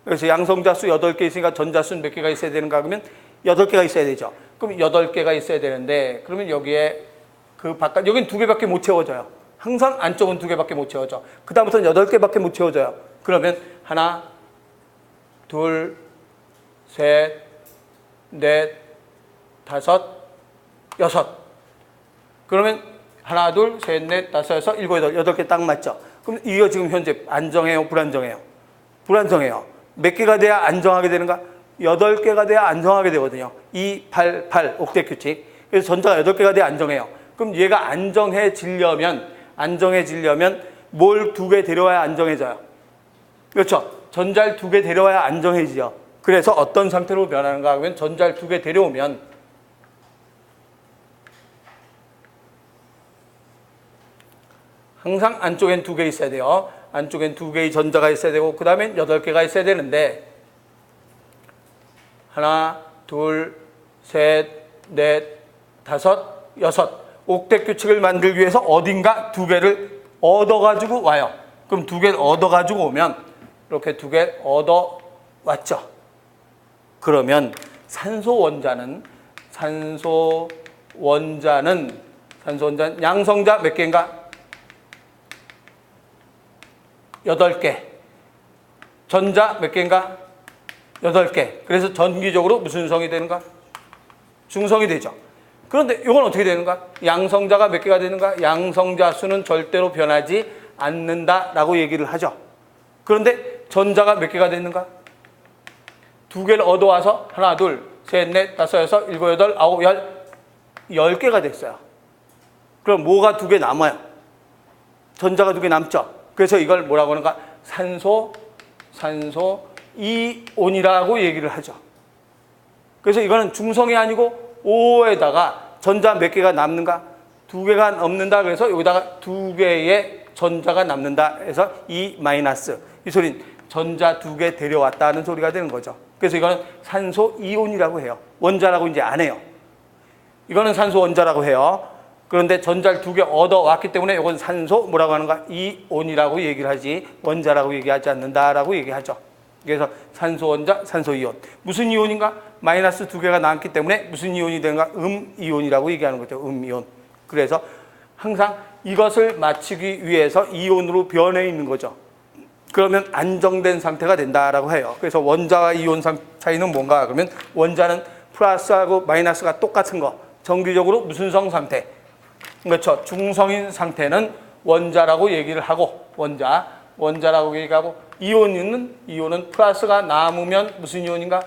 그래서 양성자 수 8개 있으니까 전자수는 몇 개가 있어야 되는가? 그러면 8개가 있어야 되죠. 그럼 8개가 있어야 되는데 그러면 여기에 그 바깥 여긴 2개밖에 못 채워져요. 항상 안쪽은 2개밖에 못 채워져. 그 다음부터는 8개밖에 못 채워져요. 그러면 하나, 둘, 셋, 넷, 다섯, 여섯. 그러면 하나, 둘, 셋, 넷, 다섯, 여섯, 일곱, 여덟, 8개 딱 맞죠? 그럼 이거 지금 현재 안정해요? 불안정해요? 불안정해요. 몇 개가 돼야 안정하게 되는가? 8개가 돼야 안정하게 되거든요. 2, 8, 8 옥텟 규칙. 그래서 전자가 8개가 돼야 안정해요. 그럼 얘가 안정해지려면 뭘 2개 데려와야 안정해져요? 그렇죠? 전자를 2개 데려와야 안정해지죠. 그래서 어떤 상태로 변하는가 하면 전자를 2개 데려오면 항상 안쪽엔 2개 있어야 돼요. 안쪽엔 2개의 전자가 있어야 되고 그 다음엔 8개가 있어야 되는데 하나, 둘, 셋, 넷, 다섯, 여섯. 옥텟 규칙을 만들기 위해서 어딘가 2개를 얻어가지고 와요. 그럼 2개를 얻어가지고 오면 이렇게 2개를 얻어왔죠. 그러면 산소 원자는 양성자 몇 개인가? 8개. 전자 몇 개인가? 8개. 그래서 전기적으로 무슨 성이 되는가? 중성이 되죠. 그런데 이건 어떻게 되는가? 양성자가 몇 개가 되는가? 양성자 수는 절대로 변하지 않는다라고 얘기를 하죠. 그런데 전자가 몇 개가 되는가? 2개를 얻어와서 하나, 둘, 셋, 넷, 다섯, 여섯, 일곱, 여덟, 아홉, 10개가 됐어요. 그럼 뭐가 2개 남아요? 전자가 2개 남죠. 그래서 이걸 뭐라고 하는가? 산소 이온이라고 얘기를 하죠. 그래서 이거는 중성이 아니고 O에다가 전자 몇 개가 남는가? 2개가 넘는다. 그래서 여기다가 2개의 전자가 남는다. 해서 E 마이너스. 이 소리는 전자 2개 데려왔다는 소리가 되는 거죠. 그래서 이거는 산소 이온이라고 해요. 원자라고 이제 안 해요. 이거는 산소 원자라고 해요. 그런데 전자를 2개 얻어왔기 때문에 이건 산소 뭐라고 하는가? 이온이라고 얘기를 하지 원자라고 얘기하지 않는다라고 얘기하죠. 그래서 산소 원자, 산소 이온. 무슨 이온인가? 마이너스 2개가 남기 때문에 무슨 이온이 되는가? 이온이라고 얘기하는 거죠. 이온. 그래서 항상 이것을 맞추기 위해서 이온으로 변해 있는 거죠. 그러면 안정된 상태가 된다라고 해요. 그래서 원자와 이온 차이는 뭔가? 그러면 원자는 플러스하고 마이너스가 똑같은 거. 정기적으로 무슨 성 상태? 그렇죠. 중성인 상태는 원자라고 얘기를 하고 원자라고 얘기하고 이온은 플러스가 남으면 무슨 이온인가?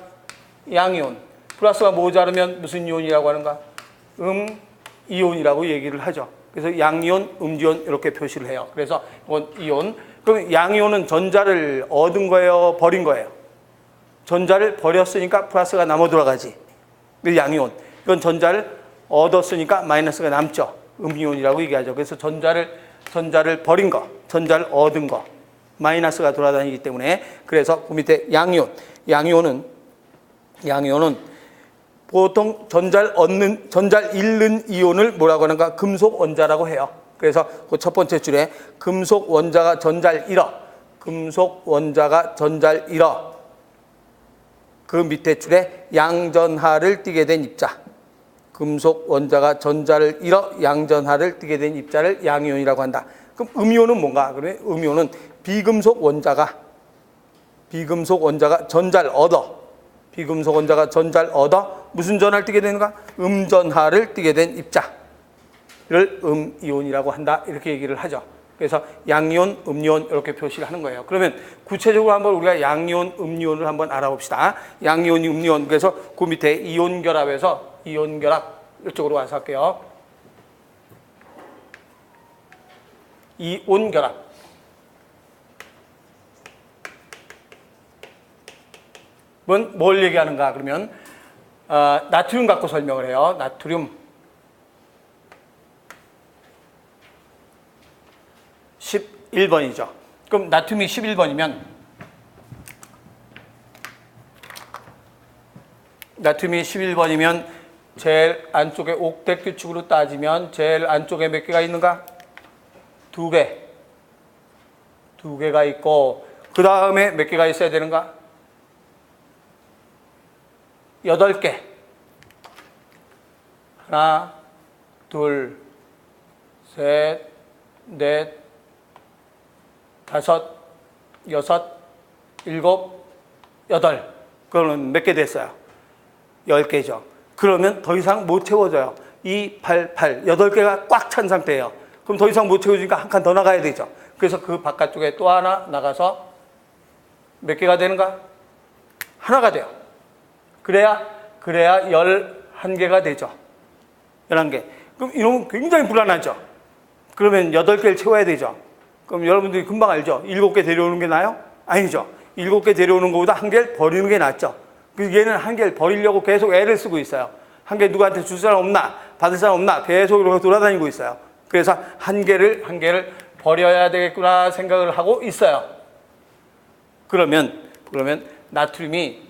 양이온. 플러스가 모자르면 무슨 이온이라고 하는가? 이온이라고 얘기를 하죠. 그래서 양이온, 음이온 이렇게 표시를 해요. 그래서 이건 이온. 그럼 양이온은 전자를 얻은 거예요? 버린 거예요? 전자를 버렸으니까 플러스가 남아 돌아가지. 양이온. 이건 전자를 얻었으니까 마이너스가 남죠. 음이온이라고 얘기하죠. 그래서 전자를 버린 거, 전자를 얻은 거, 마이너스가 돌아다니기 때문에 그래서 그 밑에 양이온은 보통 전자를 잃는 이온을 뭐라고 하는가? 금속 원자라고 해요. 그래서 그 첫 번째 줄에 금속 원자가 전자를 잃어. 그 밑에 줄에 양전하를 띠게 된 입자. 금속 원자가 전자를 잃어 양전하를 띠게 된 입자를 양이온이라고 한다. 그럼 음이온은 뭔가? 그러면 음이온은 비금속 원자가 전자를 얻어 무슨 전하를 띠게 되는가? 음전하를 띠게 된 입자를 음이온이라고 한다. 이렇게 얘기를 하죠. 그래서 양이온, 음이온 이렇게 표시를 하는 거예요. 그러면 구체적으로 한번 우리가 양이온, 음이온을 한번 알아봅시다. 양이온, 음이온. 그래서 그 밑에 이온 결합에서 이온 결합 이쪽으로 와서 할게요. 이온 결합. 뭘 얘기하는가? 그러면 나트륨 갖고 설명을 해요. 나트륨 11번이죠. 그럼 나트륨이 11번이면 제일 안쪽에 옥텟 규칙으로 따지면 제일 안쪽에 몇 개가 있는가? 2개. 2개가 있고 그 다음에 몇 개가 있어야 되는가? 8개. 하나, 둘, 셋, 넷, 다섯, 여섯, 일곱, 여덟. 그러면 몇 개 됐어요? 10개죠. 그러면 더 이상 못 채워져요. 2, 8, 8, 8개가 꽉 찬 상태예요. 그럼 더 이상 못 채워지니까 한 칸 더 나가야 되죠. 그래서 그 바깥쪽에 또 하나 나가서 몇 개가 되는가? 하나가 돼요. 그래야 11개가 되죠. 11개. 그럼 이놈은 굉장히 불안하죠. 그러면 8개를 채워야 되죠. 그럼 여러분들이 금방 알죠. 7개 데려오는 게 나아요? 아니죠. 7개 데려오는 것보다 1개를 버리는 게 낫죠. 얘는 1개를 버리려고 계속 애를 쓰고 있어요. 1개 누구한테 줄 사람 없나? 받을 사람 없나? 계속 이렇게 돌아다니고 있어요. 그래서 1개를 버려야 되겠구나 생각을 하고 있어요. 그러면 나트륨이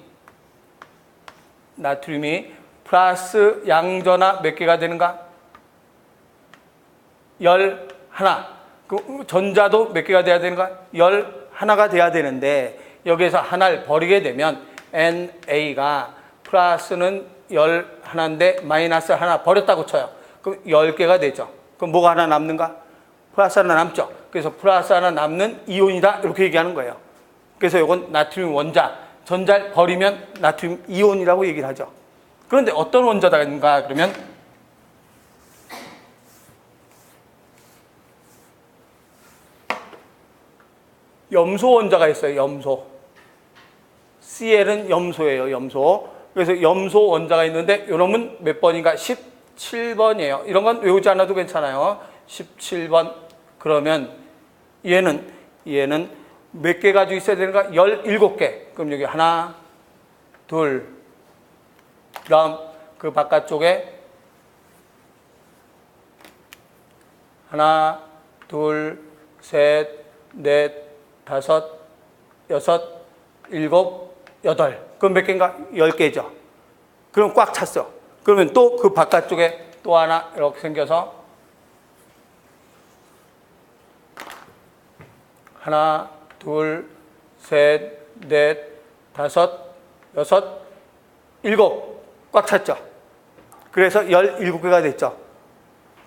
플러스 양전하 몇 개가 되는가? 11. 그 전자도 몇 개가 돼야 되는가? 11가 돼야 되는데 여기에서 하나를 버리게 되면 NA가 플러스는 11인데 마이너스 하나 버렸다고 쳐요. 그럼 10개가 되죠. 그럼 뭐가 하나 남는가? 플러스 하나 남죠. 그래서 플러스 하나 남는 이온이다 이렇게 얘기하는 거예요. 그래서 이건 나트륨 원자, 전자를 버리면 나트륨 이온이라고 얘기를 하죠. 그런데 어떤 원자인가 그러면 염소 원자가 있어요. 염소. Cl은 염소예요. 염소. 그래서 염소 원자가 있는데 이놈은 몇 번인가? 17번이에요. 이런 건 외우지 않아도 괜찮아요. 17번. 그러면 얘는 몇 개 가지고 있어야 되는가? 17개. 그럼 여기 하나, 둘, 그다음 그 바깥쪽에 하나, 둘, 셋, 넷, 다섯, 여섯, 일곱, 여덟. 그럼 몇 개인가? 10개죠. 그럼 꽉 찼어. 그러면 또 그 바깥쪽에 또 하나 이렇게 생겨서 하나, 둘, 셋, 넷, 다섯, 여섯, 일곱. 꽉 찼죠. 그래서 17개가 됐죠.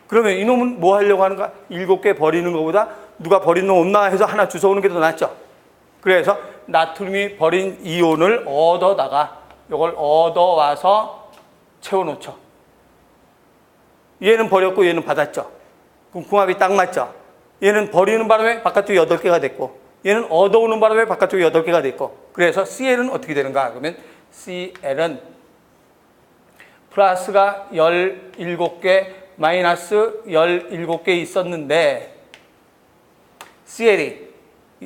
그러면 이놈은 뭐 하려고 하는가? 7개 버리는 것보다 누가 버린 놈 없나 해서 하나 주워오는 게 더 낫죠. 그래서 나트륨이 버린 이온을 얻어다가 이걸 얻어와서 채워놓죠. 얘는 버렸고 얘는 받았죠. 그럼 궁합이 딱 맞죠. 얘는 버리는 바람에 바깥쪽이 8개가 됐고 얘는 얻어오는 바람에 바깥쪽이 8개가 됐고 그래서 CL은 어떻게 되는가? 그러면 CL은 플러스가 17개 마이너스 17개 있었는데 CL이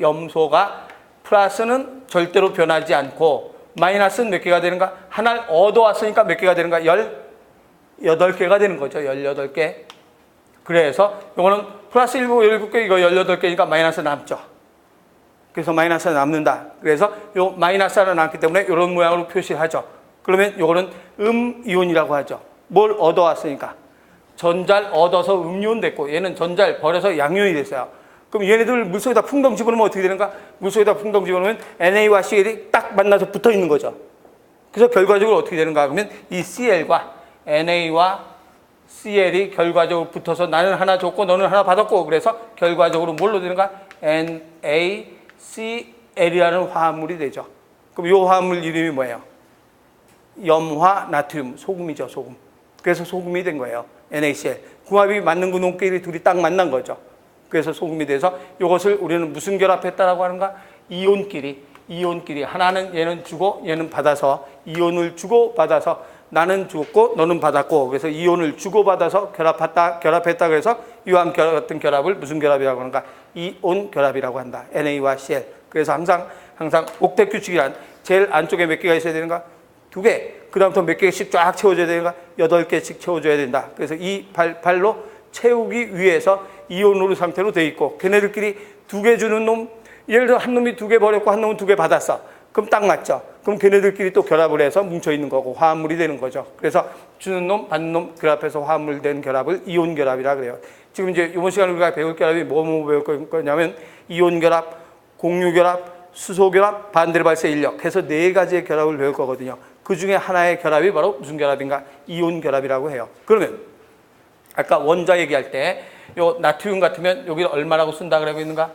염소가 플러스는 절대로 변하지 않고 마이너스는 몇 개가 되는가? 하나를 얻어왔으니까 몇 개가 되는가? 18개가 되는 거죠. 18개. 그래서 이거는 플러스 17개 이거 18개니까 마이너스 남죠. 그래서 마이너스가 남는다. 그래서 요 마이너스 하나 남기 때문에 이런 모양으로 표시하죠. 그러면 이거는 음이온이라고 하죠. 뭘 얻어왔으니까. 전자를 얻어서 음이온 됐고 얘는 전자를 버려서 양이온이 됐어요. 그럼 얘네들 물속에다 풍덩 집어넣으면 어떻게 되는가? 물속에다 풍덩 집어넣으면 NA와 CL이 딱 만나서 붙어 있는 거죠. 그래서 결과적으로 어떻게 되는가? 그러면 이 CL과 NA와 CL이 결과적으로 붙어서 나는 하나 줬고 너는 하나 받았고 그래서 결과적으로 뭘로 되는가? NaCl이라는 화합물이 되죠. 그럼 이 화합물 이름이 뭐예요? 염화 나트륨, 소금이죠, 소금. 그래서 소금이 된 거예요. NaCl. 궁합이 맞는 그놈끼리 둘이 딱 만난 거죠. 그래서 소금이 돼서 이것을 우리는 무슨 결합했다라고 하는가? 이온끼리. 하나는 얘는 주고 얘는 받아서 이온을 주고 받아서 나는 줬고 너는 받았고 그래서 이온을 주고 받아서 결합했다 그래서 이와 같은 결합을 무슨 결합이라고 하는가? 이온 결합이라고 한다. Na와 Cl. 그래서 항상 옥텟 규칙이란 제일 안쪽에 몇 개가 있어야 되는가? 2개. 그 다음부터 몇 개씩 쫙 채워줘야 되는가? 8개씩 채워줘야 된다. 그래서 이 발로 채우기 위해서 이온으로 상태로 돼 있고 걔네들끼리 2개 주는 놈 예를 들어 한 놈이 2개 버렸고 한 놈은 2개 받았어. 그럼 딱 맞죠. 그럼 걔네들끼리 또 결합을 해서 뭉쳐 있는 거고 화합물이 되는 거죠. 그래서 주는 놈 받는 놈 결합해서 화합물 된 결합을 이온 결합이라 그래요. 지금 이제 이번 시간에 우리가 배울 결합이 뭐 배울 거냐면 이온 결합, 공유 결합, 수소 결합, 반대로 발생 인력 해서 4가지의 결합을 배울 거거든요. 그 중에 하나의 결합이 바로 무슨 결합인가? 이온 결합이라고 해요. 그러면 아까 원자 얘기할 때 요 나트륨 같으면 여기를 얼마라고 쓴다 그러고 있는가?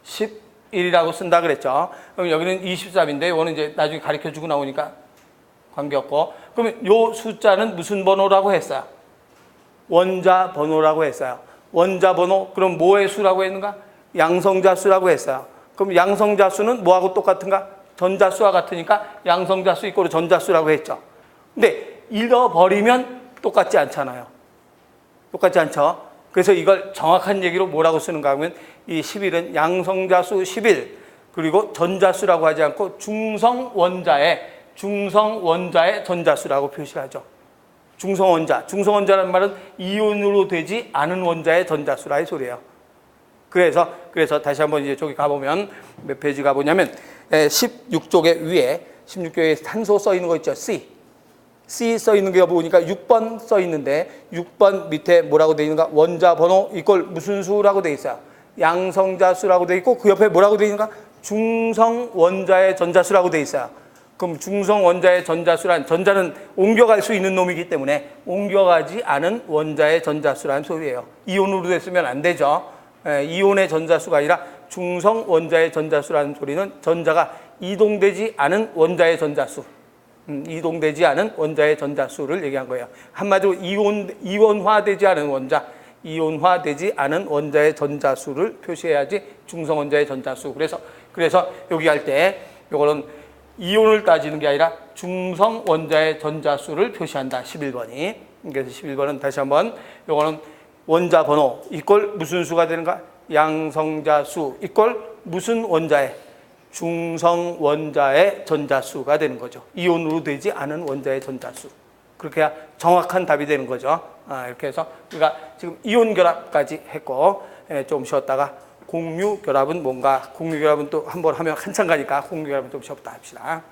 11이라고 쓴다 그랬죠. 그럼 여기는 23인데 이거는 이제 나중에 가르쳐 주고 나오니까 관계없고. 그러면 요 숫자는 무슨 번호라고 했어요? 원자 번호라고 했어요. 원자 번호 그럼 뭐의 수라고 했는가? 양성자 수라고 했어요. 그럼 양성자 수는 뭐하고 똑같은가? 전자수와 같으니까 양성자 수 이꼬르 전자수라고 했죠. 근데 잃어버리면 똑같지 않잖아요. 똑같지 않죠? 그래서 이걸 정확한 얘기로 뭐라고 쓰는가 하면 이 11은 양성자수 11 그리고 전자수라고 하지 않고 중성원자의 전자수라고 표시하죠. 중성원자라는 말은 이온으로 되지 않은 원자의 전자수라의 소리예요. 그래서 다시 한번 이제 저기 가보면 몇 페이지 가보냐면 16쪽에 위에 16쪽에 탄소 써 있는 거 있죠. C 써 있는 게 보니까 6번 써 있는데 6번 밑에 뭐라고 돼 있는가? 원자 번호 이걸 무슨 수라고 돼 있어요? 양성자 수라고 돼 있고 그 옆에 뭐라고 돼 있는가? 중성 원자의 전자수라고 돼 있어요. 그럼 중성 원자의 전자수란 전자는 옮겨갈 수 있는 놈이기 때문에 옮겨가지 않은 원자의 전자수라는 소리예요. 이온으로 됐으면 안 되죠. 이온의 전자수가 아니라 중성 원자의 전자수라는 소리는 전자가 이동되지 않은 원자의 전자수. 이동되지 않은 원자의 전자수를 얘기한 거예요. 한마디로 이온화되지 않은 원자의 전자수를 표시해야지 중성 원자의 전자수. 그래서 여기 할 때 요거는 이온을 따지는 게 아니라 중성 원자의 전자수를 표시한다. 11번이. 그래서 11번은 다시 한번 요거는 원자 번호 이꼴 무슨 수가 되는가? 양성자수 이꼴 무슨 원자의 중성 원자의 전자수가 되는 거죠. 이온으로 되지 않은 원자의 전자수. 그렇게 해야 정확한 답이 되는 거죠. 이렇게 해서 우리가 지금 이온 결합까지 했고, 좀 쉬었다가 공유 결합은 뭔가, 공유 결합은 또 한번 하면 한참 가니까 공유 결합은 좀 쉬었다 합시다.